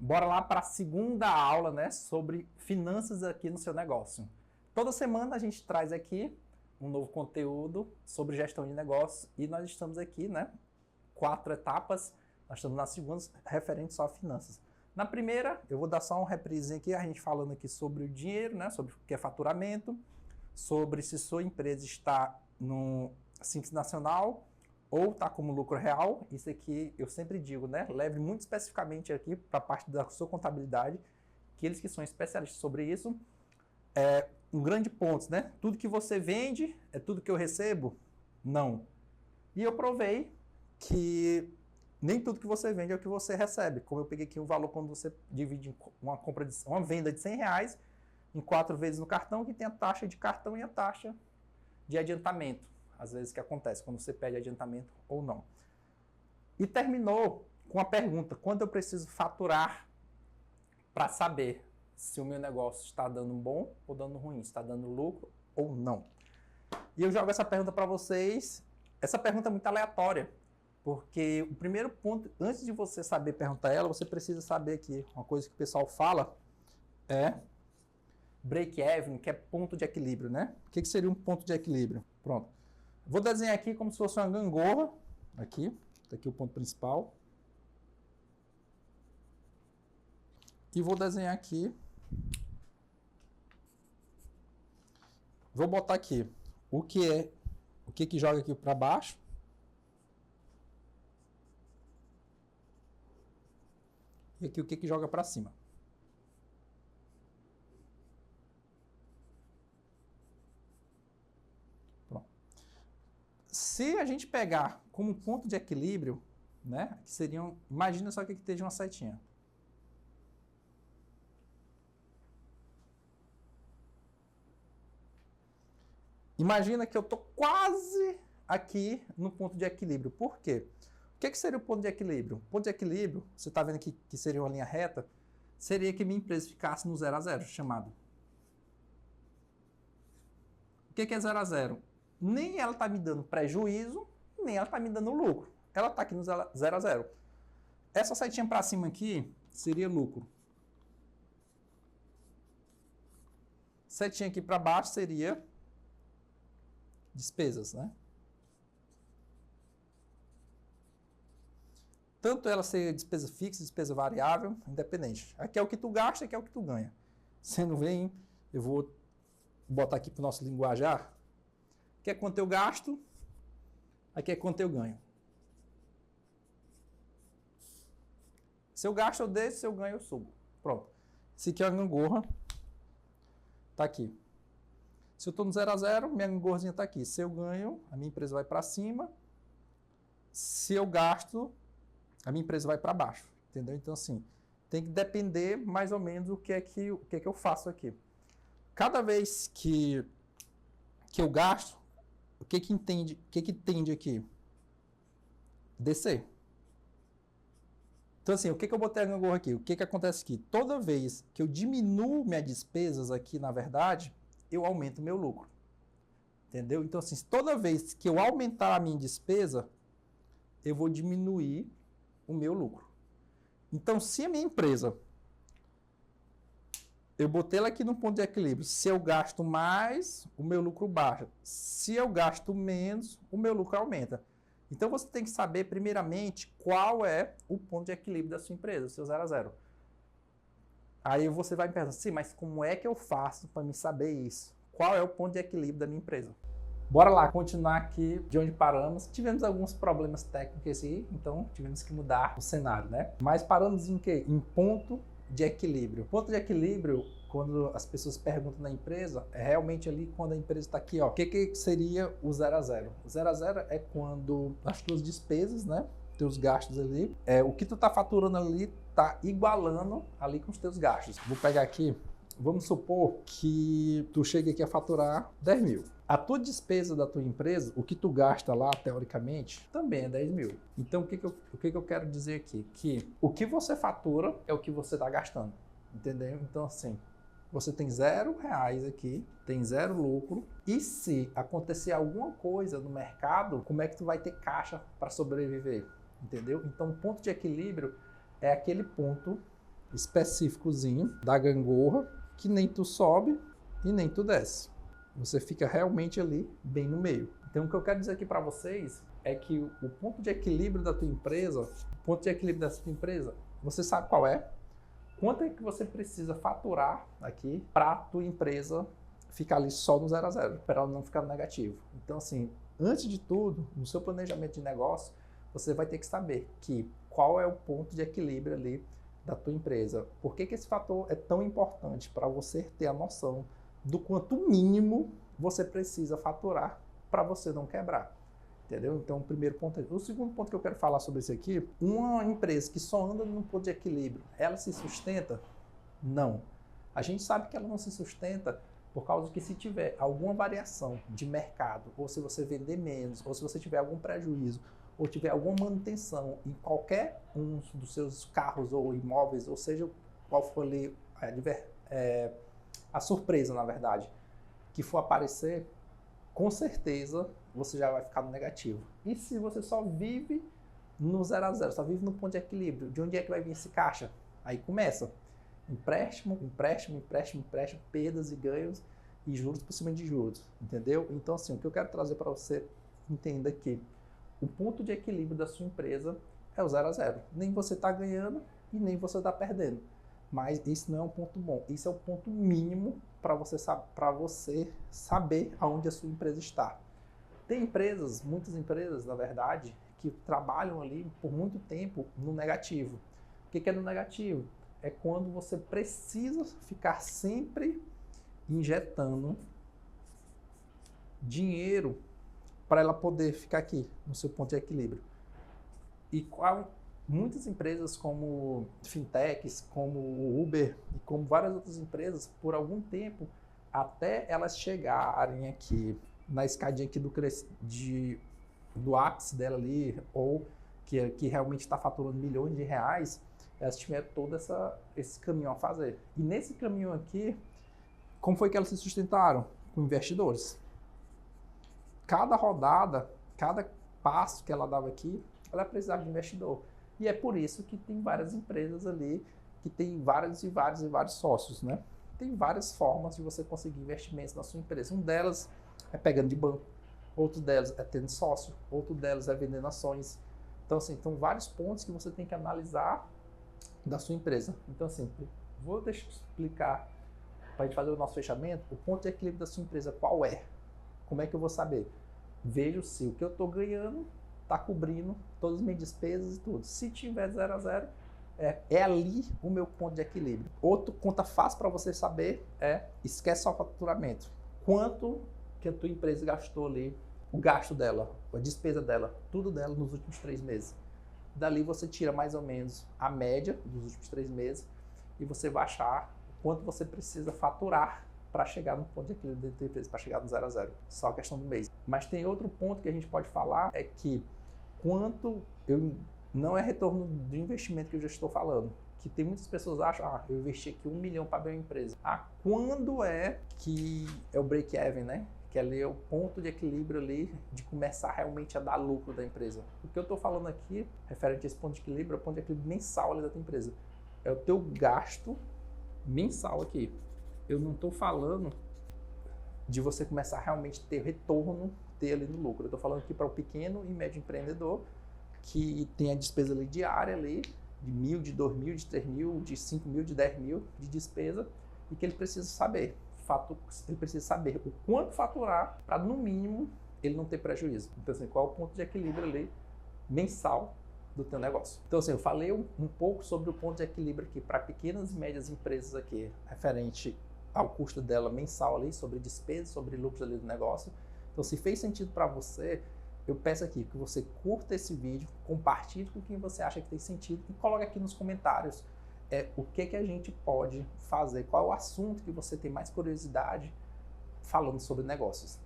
Bora lá para a segunda aula, né, sobre finanças aqui no seu negócio. Toda semana a gente traz aqui um novo conteúdo sobre gestão de negócios e nós estamos aqui, né, 4 etapas, nós estamos na segunda, referente só a finanças. Na primeira, eu vou dar só um reprise aqui, a gente falando aqui sobre o dinheiro, né, sobre o que é faturamento, sobre se sua empresa está no Simples Nacional ou está como lucro real. Isso aqui eu sempre digo, né? Leve muito especificamente aqui para a parte da sua contabilidade, que eles que são especialistas sobre isso. Um grande ponto, né? Tudo que você vende é tudo que eu recebo? Não. E eu provei que nem tudo que você vende é o que você recebe. Como eu peguei aqui um valor quando você divide uma venda de R$100 em 4 vezes no cartão, que tem a taxa de cartão e a taxa de adiantamento. Às vezes que acontece, quando você pede adiantamento ou não. E terminou com a pergunta, quanto eu preciso faturar para saber se o meu negócio está dando bom ou dando ruim, está dando lucro ou não. E eu jogo essa pergunta para vocês. Essa pergunta é muito aleatória, porque o primeiro ponto, antes de você saber perguntar ela, você precisa saber aqui, uma coisa que o pessoal fala é break-even, que é ponto de equilíbrio, né? O que seria um ponto de equilíbrio? Pronto. Vou desenhar aqui como se fosse uma gangorra. Aqui, tá aqui o ponto principal. E vou desenhar aqui. Vou botar aqui o que joga aqui para baixo. E aqui o que joga para cima. Se a gente pegar como ponto de equilíbrio, né, que seriam, imagina só que aqui esteja uma setinha. Imagina que eu estou quase aqui no ponto de equilíbrio. Por quê? O que seria o ponto de equilíbrio? O ponto de equilíbrio, você está vendo aqui que seria uma linha reta, seria que minha empresa ficasse no 0 a 0, chamado. O que é 0 a 0? Nem ela está me dando prejuízo, nem ela está me dando lucro. Ela está aqui no 0 a 0. Essa setinha para cima aqui seria lucro. Setinha aqui para baixo seria despesas, né? Tanto ela seria despesa fixa, despesa variável, independente. Aqui é o que tu gasta, aqui é o que tu ganha. Você não vem, eu vou botar aqui para o nosso linguajar. Aqui é quanto eu gasto, aqui é quanto eu ganho. Se eu gasto, eu deixo, se eu ganho, eu subo. Pronto. Esse aqui é a gangorra. Está aqui. Se eu estou no 0 a 0, minha gangorrazinha está aqui. Se eu ganho, a minha empresa vai para cima. Se eu gasto, a minha empresa vai para baixo. Entendeu? Então, assim, tem que depender mais ou menos do que é que eu faço aqui. Cada vez que eu gasto, o que tende aqui? Descer. Então, assim, o que eu botei a gangorra aqui? O que acontece aqui? Toda vez que eu diminuo minhas despesas aqui, na verdade, eu aumento meu lucro. Entendeu? Então, assim, toda vez que eu aumentar a minha despesa, eu vou diminuir o meu lucro. Então, se a minha empresa, eu botei ela aqui no ponto de equilíbrio. Se eu gasto mais, o meu lucro baixa. Se eu gasto menos, o meu lucro aumenta. Então, você tem que saber, primeiramente, qual é o ponto de equilíbrio da sua empresa, o seu 0 a 0. Aí você vai me perguntar, sim, mas como é que eu faço para me saber isso? Qual é o ponto de equilíbrio da minha empresa? Bora lá, continuar aqui de onde paramos. Tivemos alguns problemas técnicos aí, então tivemos que mudar o cenário, né? Mas paramos em quê? Em ponto de equilíbrio. Ponto de equilíbrio, quando as pessoas perguntam na empresa, é realmente ali quando a empresa está aqui, ó. O que seria o 0 a 0? O 0 a 0 é quando as tuas despesas, né, teus gastos ali, o que tu tá faturando ali tá igualando ali com os teus gastos. Vou pegar aqui, vamos supor que tu chegue aqui a faturar 10 mil. A tua despesa da tua empresa, o que tu gasta lá, teoricamente, também é 10 mil. Então, o que eu quero dizer aqui? Que o que você fatura é o que você está gastando, entendeu? Então, assim, você tem R$0 aqui, tem 0 lucro, e se acontecer alguma coisa no mercado, como é que tu vai ter caixa para sobreviver, entendeu? Então, o ponto de equilíbrio é aquele ponto específicozinho da gangorra, que nem tu sobe e nem tu desce. Você fica realmente ali, bem no meio. Então, o que eu quero dizer aqui para vocês é que o ponto de equilíbrio da tua empresa, você sabe qual é? Quanto é que você precisa faturar aqui para a tua empresa ficar ali só no 0 a 0, para ela não ficar no negativo. Então, assim, antes de tudo, no seu planejamento de negócio, você vai ter que saber que qual é o ponto de equilíbrio ali da tua empresa. Por que esse fator é tão importante para você ter a noção do quanto mínimo você precisa faturar para você não quebrar. Entendeu? Então, o primeiro ponto é. O segundo ponto que eu quero falar sobre isso aqui, uma empresa que só anda no ponto de equilíbrio, ela se sustenta? Não. A gente sabe que ela não se sustenta por causa que se tiver alguma variação de mercado, ou se você vender menos, ou se você tiver algum prejuízo, ou tiver alguma manutenção em qualquer um dos seus carros ou imóveis, ou seja, qual for ali a surpresa, na verdade, que for aparecer, com certeza você já vai ficar no negativo. E se você só vive no 0 a 0, só vive no ponto de equilíbrio, de onde é que vai vir esse caixa? Aí começa empréstimo, perdas e ganhos e juros por cima de juros, entendeu? Então, assim, o que eu quero trazer para você entenda aqui, o ponto de equilíbrio da sua empresa é o 0 a 0. Nem você está ganhando e nem você está perdendo. Mas isso não é um ponto bom. Isso é o ponto mínimo para você saber aonde a sua empresa está. Tem empresas, muitas empresas, na verdade, que trabalham ali por muito tempo no negativo. O que é no negativo? É quando você precisa ficar sempre injetando dinheiro para ela poder ficar aqui, no seu ponto de equilíbrio. E muitas empresas como fintechs, como o Uber e como várias outras empresas, por algum tempo, até elas chegarem aqui na escadinha aqui do ápice dela ali, ou que realmente está faturando milhões de reais, elas tiveram todo esse caminho a fazer. E nesse caminho aqui, como foi que elas se sustentaram? Com investidores. Cada rodada, cada passo que ela dava aqui, ela precisava de investidor. E é por isso que tem várias empresas ali que tem vários sócios, né? Tem várias formas de você conseguir investimentos na sua empresa. Um delas é pegando de banco, outro delas é tendo sócio, outro delas é vendendo ações. Então, assim, são vários pontos que você tem que analisar da sua empresa. Então, assim, deixa eu explicar para a gente fazer o nosso fechamento. O ponto de equilíbrio da sua empresa, qual é? Como é que eu vou saber? Vejo se o que eu estou ganhando está cobrindo todas as minhas despesas e tudo. Se tiver 0 a 0, é ali o meu ponto de equilíbrio. Outra conta fácil para você saber esquece só o faturamento. Quanto que a tua empresa gastou ali, o gasto dela, a despesa dela, tudo dela nos últimos 3 meses. Dali você tira mais ou menos a média dos últimos 3 meses e você vai achar quanto você precisa faturar para chegar no ponto de equilíbrio da empresa, para chegar no 0 a 0. Só a questão do mês. Mas tem outro ponto que a gente pode falar, é que não é retorno do investimento que eu já estou falando. Que tem muitas pessoas que acham, eu investi aqui 1 milhão para abrir uma empresa. Quando é que é o break-even, né? Que ali é o ponto de equilíbrio ali de começar realmente a dar lucro da empresa. O que eu estou falando aqui, referente a esse ponto de equilíbrio, é o ponto de equilíbrio mensal ali da tua empresa. É o teu gasto mensal aqui. Eu não estou falando de você começar a realmente ter retorno, ter ali no lucro. Eu estou falando aqui para o pequeno e médio empreendedor que tem a despesa ali diária ali, de 1.000, de 2.000, de 3.000, de 5.000, de 10.000 de despesa e que ele precisa saber. Ele precisa saber o quanto faturar para, no mínimo, ele não ter prejuízo. Então, assim, qual é o ponto de equilíbrio ali mensal do teu negócio. Então, assim, eu falei um pouco sobre o ponto de equilíbrio aqui para pequenas e médias empresas aqui, referente ao custo dela mensal ali, sobre despesas, sobre lucros ali do negócio. Então, se fez sentido para você, eu peço aqui que você curta esse vídeo, compartilhe com quem você acha que tem sentido e coloque aqui nos comentários o que a gente pode fazer, qual é o assunto que você tem mais curiosidade falando sobre negócios.